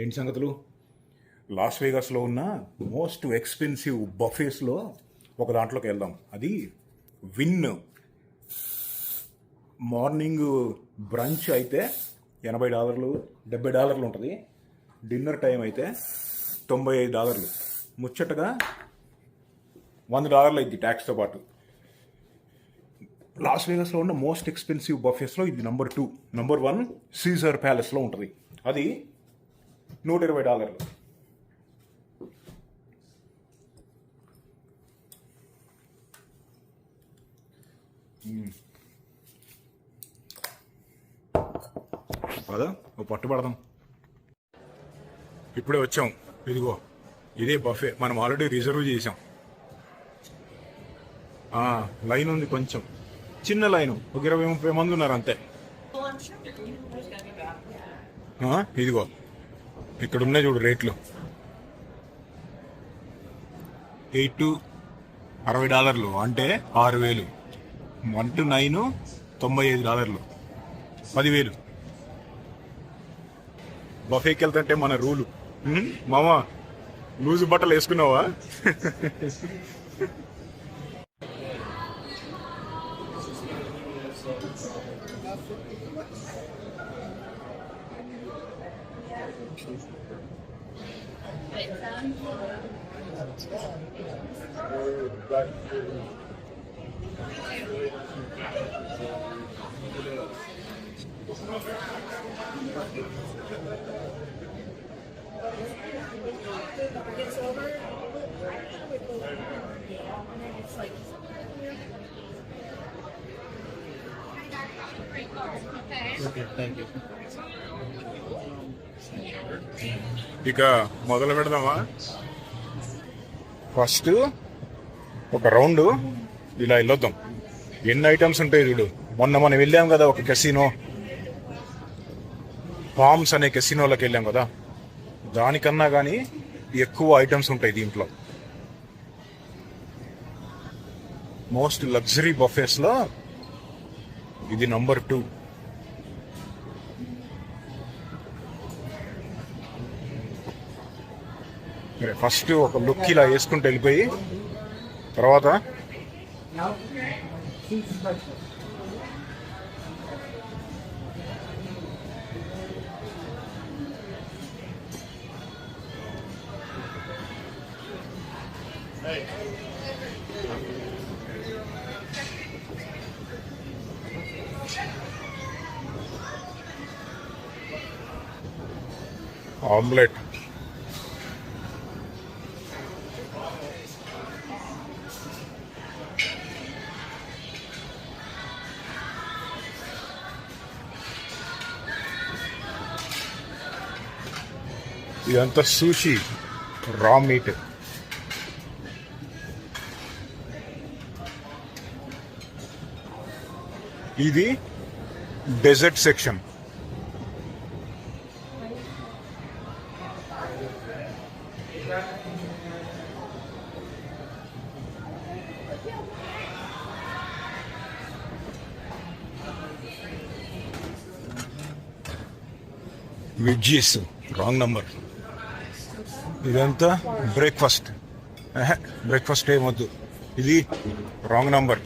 ఏంటి సంగతులు? లాస్ వేగాస్లో ఉన్న మోస్ట్ ఎక్స్పెన్సివ్ బఫేస్లో ఒక దాంట్లోకి వెళ్దాం. అది విన్. మార్నింగ్ బ్రంచ్ అయితే $80, $70 ఉంటుంది. డిన్నర్ టైం అయితే $95. ముచ్చటగా $100 అయింది ట్యాక్స్తో పాటు. లాస్ వేగాస్లో ఉన్న మోస్ట్ ఎక్స్పెన్సివ్ బఫేస్లో ఇది నెంబర్ 2. నెంబర్ 1 సీజర్ ప్యాలెస్లో ఉంటుంది. అది $120. కదా ఓ పట్టు పడదాం. ఇప్పుడే వచ్చాం. ఇదిగో ఇదే బఫే. మనం ఆల్రెడీ రిజర్వ్ చేసాం. లైన్ ఉంది, కొంచెం చిన్న లైను, ఒక 20-30 మంది ఉన్నారు అంతే. ఇదిగో ఇక్కడ ఉన్నాయి చూడు రేట్లు. $8 to $60 అంటే 6,000. 1 to 9 $95. 10,000. బఫేకి వెళ్తుంటే మన రూలు. మామ లూజు బట్టలు వేసుకున్నావా? ఇక మొదలు పెడదామా? ఫస్ట్ ఒక రౌండ్ ఇలా వెళ్ళొద్దాం. ఎన్ని ఐటమ్స్ ఉంటాయి చూడు. మొన్న మనం వెళ్ళాం కదా ఒక కెసినో, ఫార్మ్స్ అనే కెసినోలోకి వెళ్ళాం కదా, దానికన్నా కానీ ఎక్కువ ఐటమ్స్ ఉంటాయి దీంట్లో. మోస్ట్ లగ్జరీ బఫేస్లో ఇది నంబర్ 2. ఫస్ట్ ఒక లుక్ ఇలా వేసుకుంటూ వెళ్ళిపోయి తర్వాత ఆమ్లెట్. ఇదంతా సూషి, రా మీట్. ఇది dessert section. Veggies, wrong number. ఇదంతా బ్రేక్ఫాస్ట్. బ్రేక్ఫాస్ట్ ఏమొద్దు, ఇది రాంగ్ నంబర్.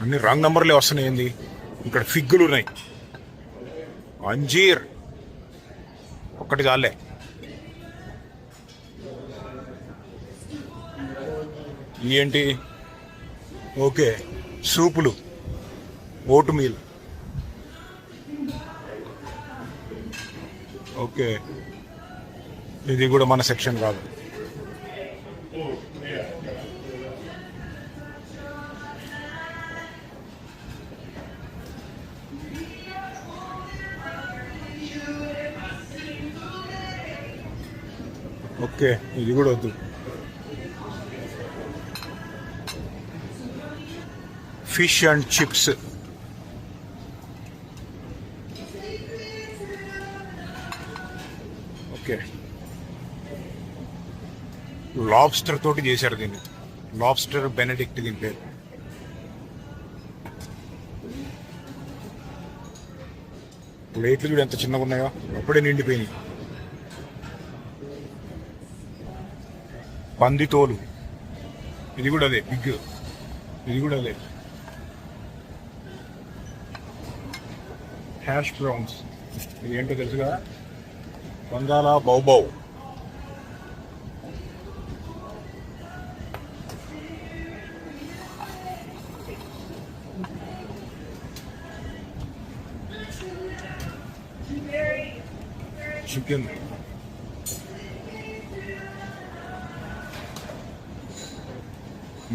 అన్ని రాంగ్ నంబర్లే వస్తున్నాయి. ఏంది ఇక్కడ? ఫిగ్గులు ఉన్నాయి, అంజీర్ ఒక్కటి చాలే. ఏంటి? ఓకే, సూపులు, ఓట్ మీల్. ఓకే, ఇది కూడా మన సెక్షన్ కాదు. ఓకే, ఇది కూడా వద్దు. Fish and chips. Okay, lobster తోటి చేశారు దీన్ని. లాబ్స్టర్ బెనెడిక్ట్ దీని పేరు. ప్లేట్లు చూడు ఎంత చిన్నగా ఉన్నాయో, అప్పుడే నిండిపోయినాయి. పంది తోలు, ఇది కూడా అదే బిగ్, ఇది కూడా అదే. హ్యాష్ బ్రౌన్స్, ఇది ఏంటో తెలుసుగా, బంగాళా బౌబౌ. చికెన్,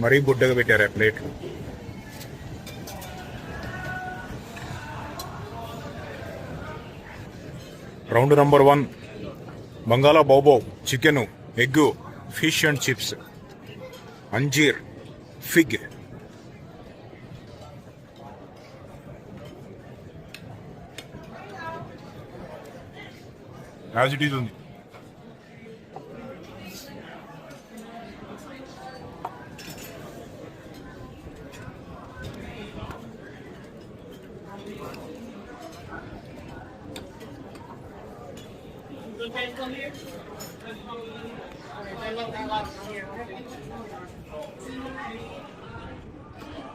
మరీ బుడ్డగా పెట్టారు ఆ ప్లేట్. రౌండ్ నంబర్ 1 బంగాళా బౌబౌ, chicken, egg, fish and chips, అంజీర్, ఫిగ్. యాజ్ ఇట్ ఈజ్ ఉంది.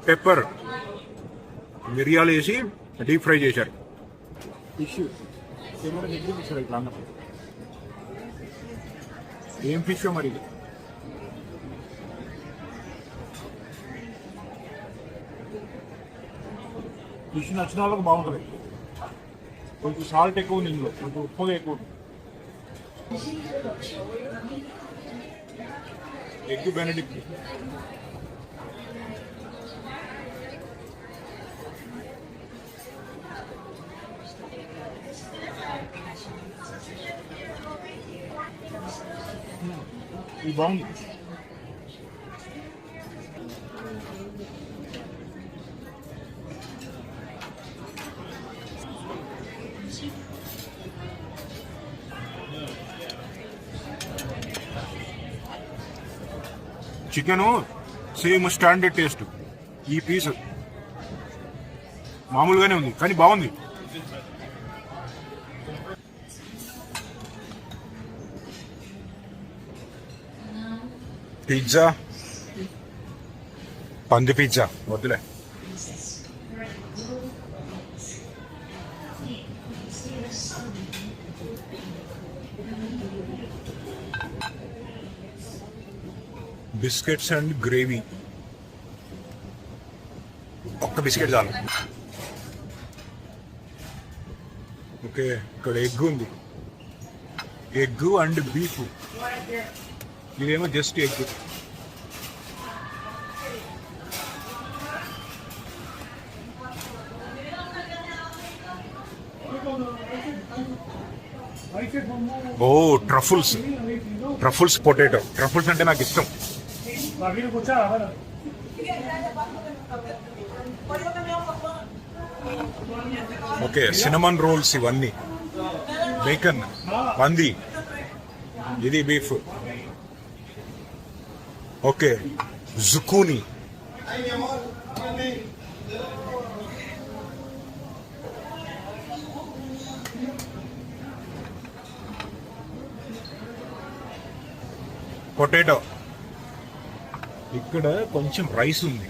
పెప్పర్, మిరియాలు వేసి డీప్ ఫ్రై చేశారు. ఫిష్ ఇట్లా అన్నప్పుడు ఏం ఫిష్ మరి ఇది? ఫిష్ నచ్చిన వాళ్ళకి బాగుంటుంది. కొంచెం సాల్ట్ ఎక్కువ ఉంది ఇందులో, కొంచెం ఉప్పుగా ఎక్కువ ఉంది. ఎగ్ బెనడిక్ట్, ఇది బాగుంది. Chicken same standard taste. ఈ పీస్ మామూలుగానే ఉంది కానీ బాగుంది. పిజ్జా, పంది పిజ్జా వద్దులే. బిస్కెట్స్ అండ్ గ్రేవీ, ఒక్క బిస్కెట్ చాలు. ఓకే, ఇక్కడ ఎగ్ ఉంది, ఎగ్ అండ్ బీఫ్. ఇదేమో జస్ట్ ఎగ్. ఓ ట్రఫుల్స్, ట్రఫుల్స్ పొటాటో. ట్రఫుల్స్ అంటే నాకు ఇష్టం. ఓకే, సినమన్ రోల్స్ ఇవన్నీ. బేకన్, పంది, ఇది బీఫ్. Okay, జుకూని, potato. ఇక్కడ కొంచెం రైస్ ఉంది.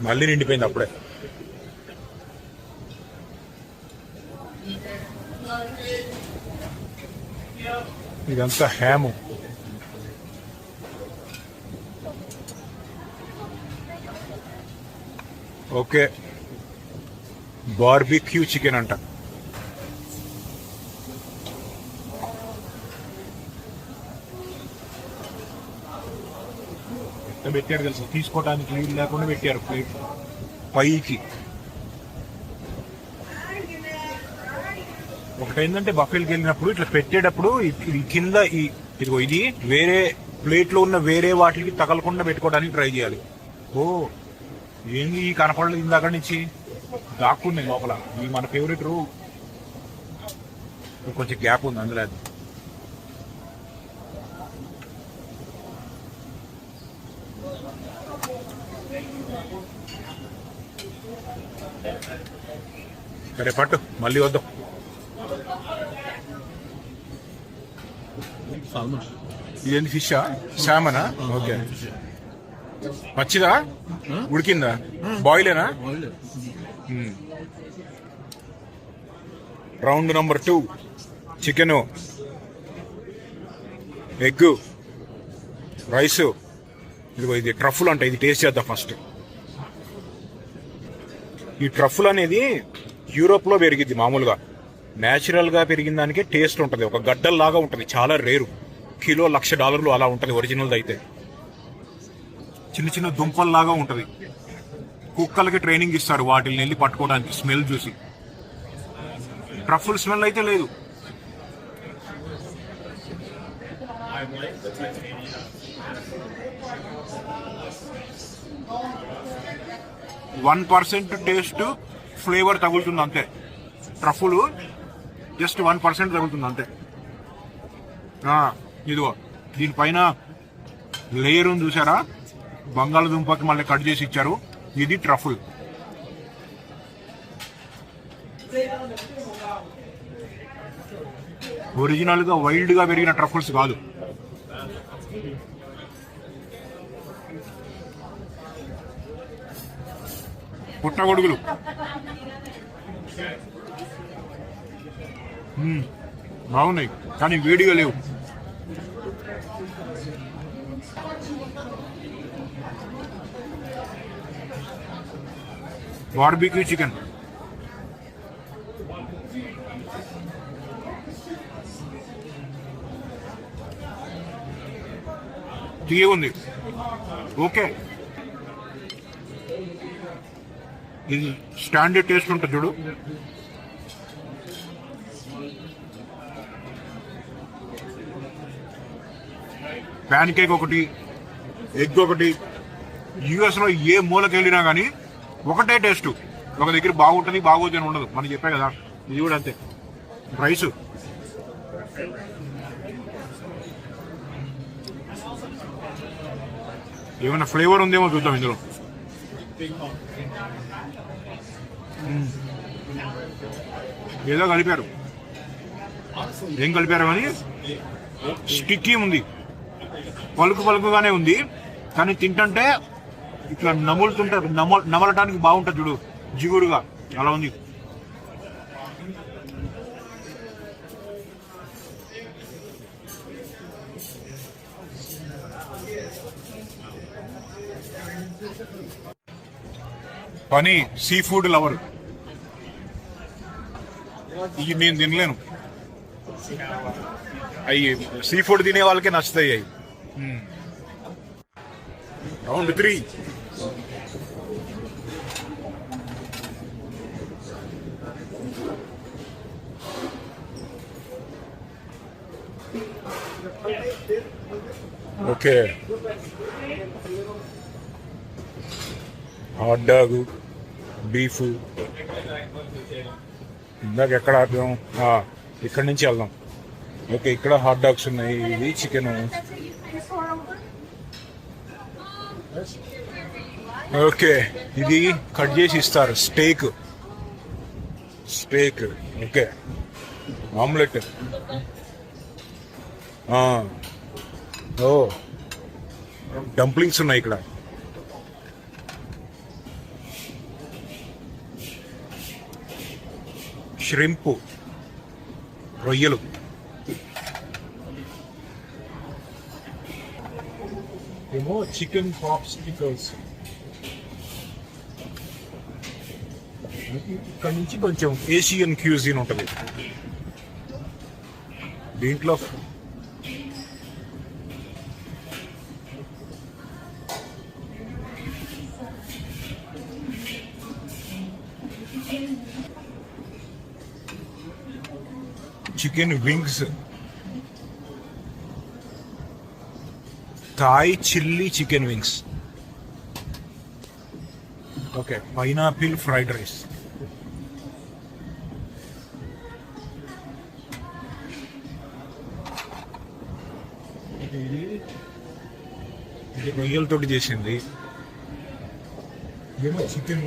మళ్ళీ నిండిపోయింది అప్పుడే. ఇదంతా హ్యాము. ఓకే, బార్బిక్యూ చికెన్ అంట. పెట్టారు తెలుసు, తీసుకోవడానికి వీలు లేకుండా పెట్టారు ప్లేట్ పైకి. ఒకటేంటంటే బఫేకి వెళ్ళినప్పుడు ఇట్లా పెట్టేటప్పుడు ఇది కింద ఇదిగో ఇది వేరే ప్లేట్ లో ఉన్న వేరే వాటికి తగలకుండా పెట్టుకోవడానికి ట్రై చేయాలి. ఓ ఏంది ఈ కనపడలేదు ఇందాక నుంచి, దాక్కున్నాయి లోపల. ఇది మన ఫేవరెట్ రూ, కొంచెం గ్యాప్ ఉంది అందులో. అది సరే పట్టు, మళ్ళీ వద్దాం. ఇదేంటి ఫిషా? శామనా? ఓకే. పచ్చిదా ఉడికిందా? బాయిలేనా? Round number 2 chicken, egg, rice. ఇదిగో ఇది ట్రఫుల్ అంట, ఇది టేస్ట్ చేద్దాం ఫస్ట్. ఈ ట్రఫుల్ అనేది యూరోప్ లో పెరిగిద్ది మామూలుగా. న్యాచురల్ గా పెరిగిన దానికే టేస్ట్ ఉంటుంది. ఒక గడ్డల్లాగా ఉంటుంది, చాలా రేరు. కిలో $1,00,000 అలా ఉంటుంది ఒరిజినల్ అయితే. చిన్న చిన్న దుంపల్లాగా ఉంటుంది. కుక్కలకి ట్రైనింగ్ ఇస్తారు వాటిని వెళ్ళి పట్టుకోవడానికి, స్మెల్ చూసి. ట్రఫుల్ స్మెల్ అయితే లేదు. %1 టేస్ట్ ఫ్లేవర్ తగులుతుంది అంతే. ట్రఫుల్ జస్ట్ 1% తగులుతుంది అంతే. ఇదిగో దీనిపైన లేయర్ ఉంది చూసారా, బంగాళదుంపకి మళ్ళీ కట్ చేసి ఇచ్చారు. ఇది ట్రఫుల్. ఒరిజినల్ గా వైల్డ్ గా పెరిగిన ట్రఫుల్స్ కాదు. పుట్టగొడుగులు బాగున్నాయి కానీ వేడిగా లేవు. బార్బిక్యూ చికెన్, తీయగుంది. ఓకే, ఇది స్టాండర్డ్ టేస్ట్ ఉంటుంది చూడు. ప్యాన్ కేక్ ఒకటి, ఎగ్ ఒకటి. యూఎస్ లో ఏ మూలకి వెళ్ళినా కానీ ఒకటే టేస్ట్. ఒక దగ్గర బాగుంటుంది, బాగోదు అని ఉండదు. మనం చెప్పే కదా, ఇది కూడా అంతే. రైస్ ఏమైనా ఫ్లేవర్ ఉందేమో చూద్దాం ఇందులో. ఏదో కలిపారు, ఏం కలిపారు కానీ స్టిక్కీ ఉంది. పలుకు పలుకుగానే ఉంది కానీ తింటుంటే ఇట్లా నములుతుంటారు, నమలటానికి బాగుంటుంది చూడు, జిగురుగా అలా ఉంది. పని సీ ఫుడ్ లవర్, ఇవి నేను తినలేను. అవి సీ ఫుడ్ తినే వాళ్ళకే నచ్చుతాయి అవి. Round 3 okay. Hot dog, beef. ఇందాక ఎక్కడ ఆపాం? ఇక్కడ నుంచి వెళ్దాం. ఓకే, ఇక్కడ హాట్ డాగ్స్ ఉన్నాయి. ఇది చికెన్. ఓకే, ఇది కట్ చేసి ఇస్తారు. Steak. Okay, omelette. Oh, dumplings ఉన్నాయి ఇక్కడ. ష్రింప్, రొయ్యలు. ఏమో చికెన్ పాప్సికల్స్. ఇక్కడ నుంచి కొంచెం ఏషియన్ క్యూజిన్ ఉంటుంది దీంట్లో. Chicken wings, Thai chilli chicken wings. Okay, pineapple fried rice. ఇది రొయ్యలతోటి చేసింది. ఏమో చికెన్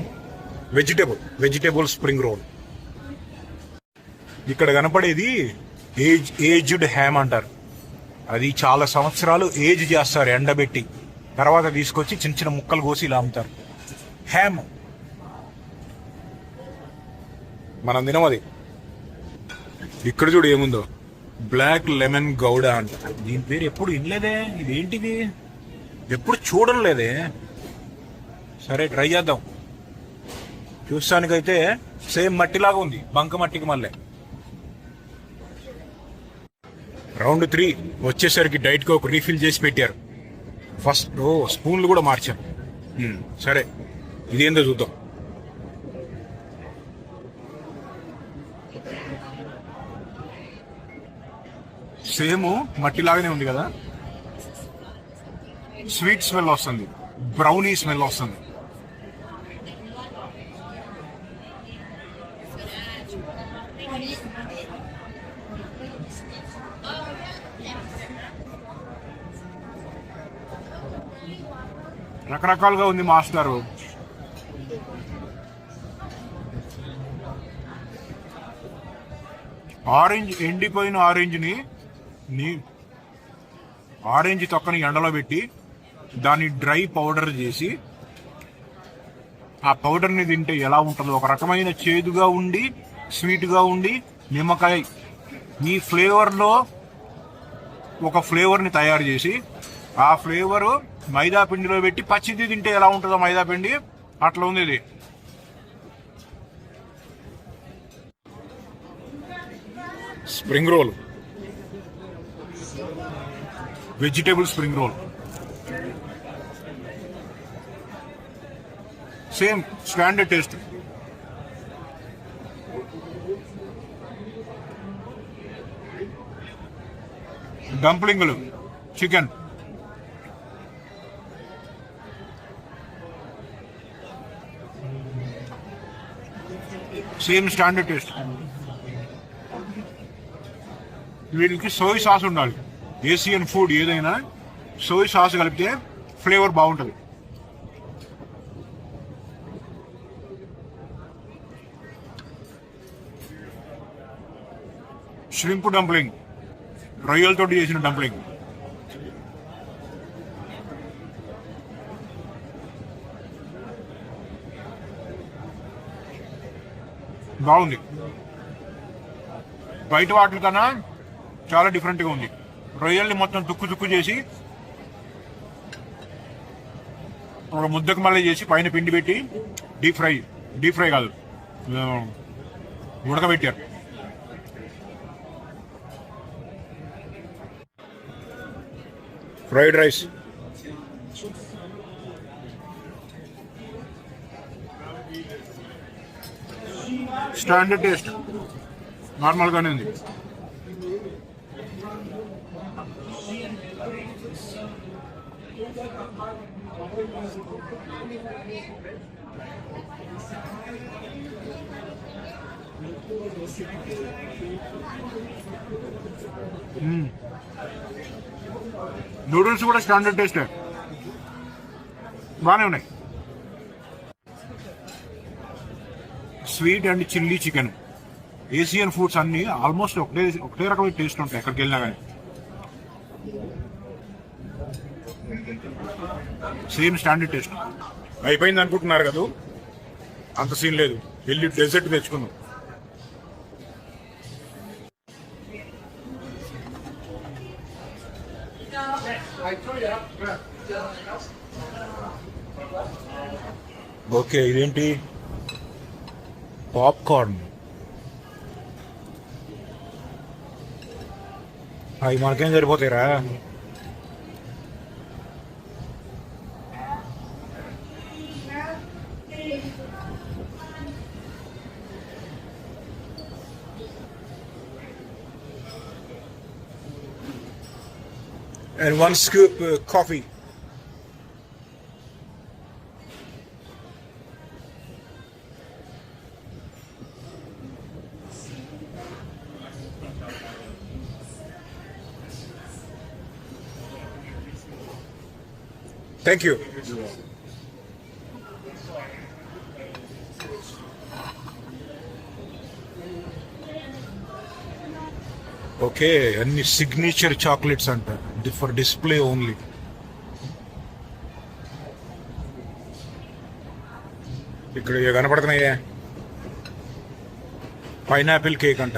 వెజిటేబుల్ స్ప్రింగ్ రోల్. ఇక్కడ కనపడేది ఏజ్డ్ హ్యామ్ అంటారు. అది చాలా సంవత్సరాలు ఏజ్ చేస్తారు ఎండబెట్టి, తర్వాత తీసుకొచ్చి చిన్న చిన్న ముక్కలు కోసి ఇలా అమ్ముతారు. హ్యామ్ మనం తినమది. ఇక్కడ చూడు ఏముందో, బ్లాక్ లెమన్ గౌడ అంట. దీని పేరు ఎప్పుడు వినలేదే, ఇదేంటిది ఎప్పుడు చూడలేదే. సరే ట్రై చేద్దాం. చూస్తానికైతే సేమ్ మట్టిలాగా ఉంది, బంక మట్టికి మళ్ళీ. రౌండ్ 3 వచ్చేసరికి డైట్ కోక్ రీఫిల్ చేసి పెట్టారు. ఫస్ట్ స్పూన్లు కూడా మార్చారు. సరే ఇదేందో చూద్దాం. సేమ్ మట్టిలాగానే ఉంది కదా. స్వీట్ స్మెల్ వస్తుంది, బ్రౌనీ స్మెల్ వస్తుంది. రకరకాలుగా ఉంది మాస్టారు. ఆరెంజ్, ఎండిపోయిన ఆరెంజ్ తొక్కని ఎండలో పెట్టి దాన్ని డ్రై పౌడర్ చేసి ఆ పౌడర్ని తింటే ఎలా ఉంటుందో, ఒక రకమైన చేదుగా ఉండి స్వీట్గా ఉండి నిమ్మకాయ ఈ ఫ్లేవర్లో ఒక ఫ్లేవర్ని తయారు చేసి ఆ ఫ్లేవరు మైదా పిండిలో పెట్టి పచ్చిది తింటే ఎలా ఉంటుందో మైదా పిండి అట్లా ఉంది ఇది. Spring roll, vegetable spring roll, same standard taste. డంప్లింగ్లు, చికెన్, సేమ్ స్టాండర్డ్ టేస్ట్. వీటికి సోయ్ సాస్ ఉండాలి. ఏషియన్ ఫుడ్ ఏదైనా సోయ్ సాస్ కలిపితే ఫ్లేవర్ బాగుంటుంది. ష్రింప్ డంప్లింగ్, రొయ్యలతో చేసిన డంప్లింగ్. బాగుంది, బయట వాటి కన్నా చాలా డిఫరెంట్గా ఉంది. రొయ్యల్ని మొత్తం తుక్కు చేసి ఒక ముద్దకు మళ్ళీ చేసి పైన పిండి పెట్టి డీప్ ఫ్రై కాదు ఉడకబెట్టారు. ఫ్రైడ్ రైస్, స్టాండర్డ్ టేస్ట్, నార్మల్గానే ఉంది. నూడిల్స్ కూడా స్టాండర్డ్ టేస్ట్ బాగానే ఉన్నాయి. Sweet and chilli chicken. Asian foods అన్ని ఆల్మోస్ట్ ఒకటే రకమైన టేస్ట్ ఉంటాయి ఎక్కడికి వెళ్ళినా కానీ. Same standard taste. అయిపోయింది అనుకుంటున్నారు కదా, అంత సీన్ లేదు. వెళ్ళి డెజర్ట్ తెచ్చుకుందాం. ఓకే, ఇదేంటి? పాప్కార్న్. అవి మనకేం సరిపోతాయిరా. And 1 scoop coffee. Thank you. Okay, అన్ని సిగ్నేచర్ చాక్లెట్స్ అంట, ఫర్ డిస్ప్లే ఓన్లీ. ఇక్కడ ఇవి కనపడుతున్నాయే, పైనాపిల్ కేక్ అంట,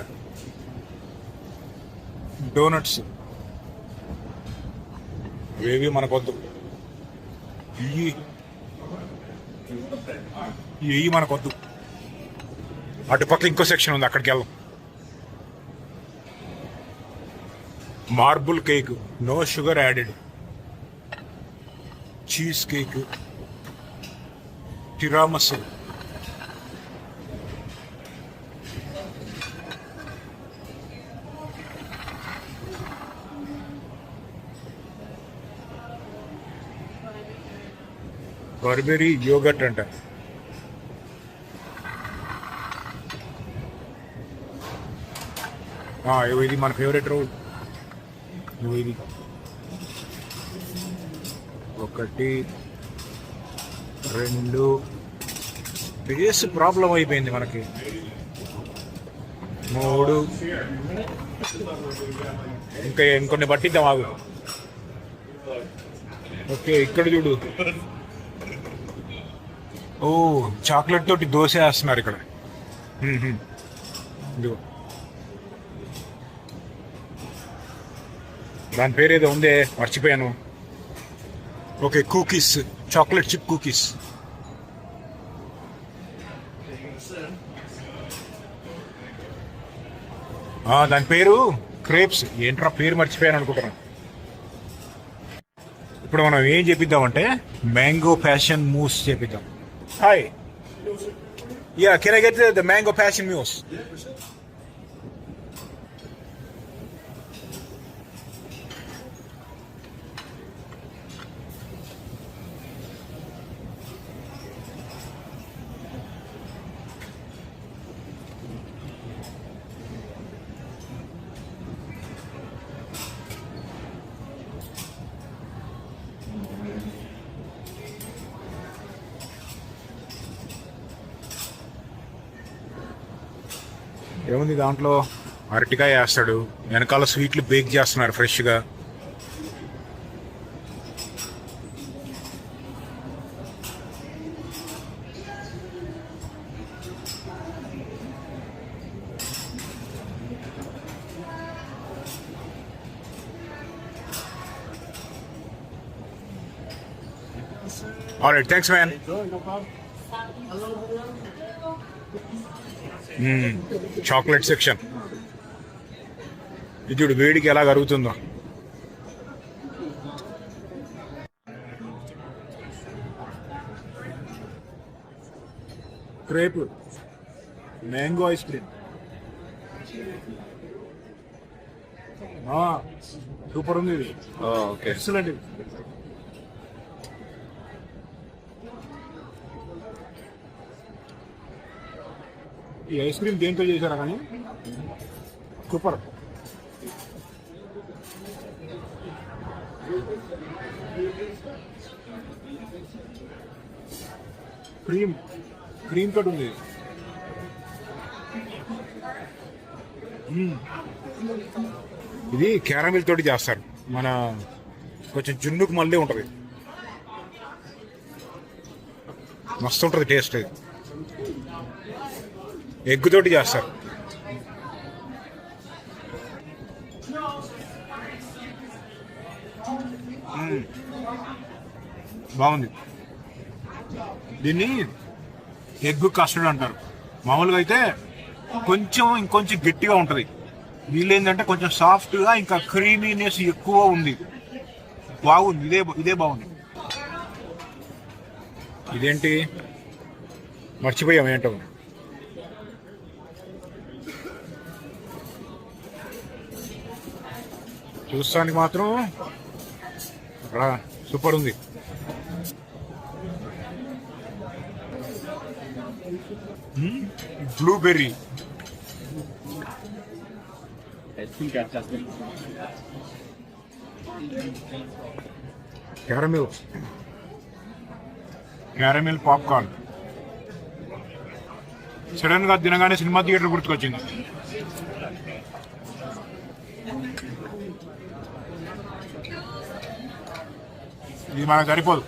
డోనట్స్. ఇవేవి మనకొద్దు, ఇవి మనకొద్దు. అటుపక్క ఇంకో సెక్షన్ ఉంది, అక్కడికి వెళ్దాం. Marble cake, no sugar added. Cheesecake, tiramisu. Barberry yogurt అంట. ఇది మన ఫేవరెట్ రోల్. ఇది 1 2 బేస్ ప్రాబ్లం అయిపోయింది మనకి. 3 ఇంకా ఇంకొన్ని పట్టిద్దాం ఆగు. ఓకే, ఇక్కడ చూడు. ఓ, చాక్లెట్ తోటి దోశ వేస్తున్నారు ఇక్కడ. ఇదిగో, దాని పేరు ఏదో ఉందే, మర్చిపోయాను. Okay, cookies, chocolate chip cookies. దాని పేరు క్రేప్స్. ఏంట్రా పేరు మర్చిపోయాను అనుకుంటున్నాను. ఇప్పుడు మనం ఏం చేపిద్దామంటే మ్యాంగో ప్యాషన్ మూస్ చేపిద్దాం. Hi, ya, can I get the mango passion mousse? ఏముంది దాంట్లో? అరటికాయ వేస్తాడు, వెనకాల స్వీట్లు బేక్ చేస్తున్నారు ఫ్రెష్గా. Alright, thanks man. Chocolate section ఇది చూడు, వేడికి ఎలా కరుగుతుందో. Crepe, mango ice cream, super ఉంది ఇది. ఎక్సలెంట్. ఇది ఈ ఐస్ క్రీమ్ దేంతో చేశారా కానీ సూపర్. క్రీమ్ తోటి ఉంది. ఇది క్యారమిల్ తోటి చేస్తారు. మన కొంచెం జున్నుకు మళ్ళీ ఉంటుంది, మస్తు ఉంటుంది టేస్ట్. ఇది ఎగ్ తోటి చేస్తారు. బాగుంది. దీన్ని ఎగ్ కస్టర్డ్ అంటారు. మామూలుగా అయితే ఇంకొంచెం గట్టిగా ఉంటుంది. వీళ్ళు ఏంటంటే కొంచెం సాఫ్ట్గా, ఇంకా క్రీమీనెస్ ఎక్కువ ఉంది. బాగుంది, ఇదే బాగుంది. ఇదేంటి మర్చిపోయాం ఏంటో. చూస్తానికి మాత్రం సూపర్ ఉంది. Blueberry, caramel popcorn. సడన్ గా తినగానే సినిమా థియేటర్ గుర్తుకొచ్చింది. ఇది మనకు సరిపోదు.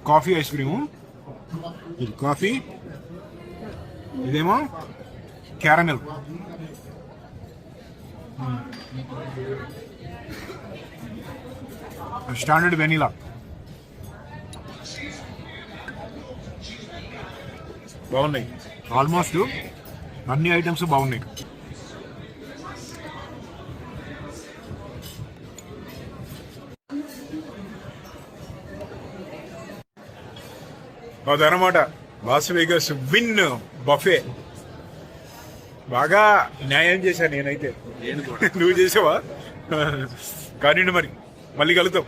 కాఫీ ఐస్ క్రీము, ఇది కాఫీ, ఇదేమో క్యారమెల్. Standard vanilla. బాగున్నాయి, ఆల్మోస్ట్ అన్ని ఐటమ్స్ బాగున్నాయి. అదనమాట లాస్ వేగస్ విన్ బఫే. బాగా న్యాయం చేశాను నేనైతే. నువ్వు చేసావా? కానీ మరి మళ్ళీ కలుద్దాం.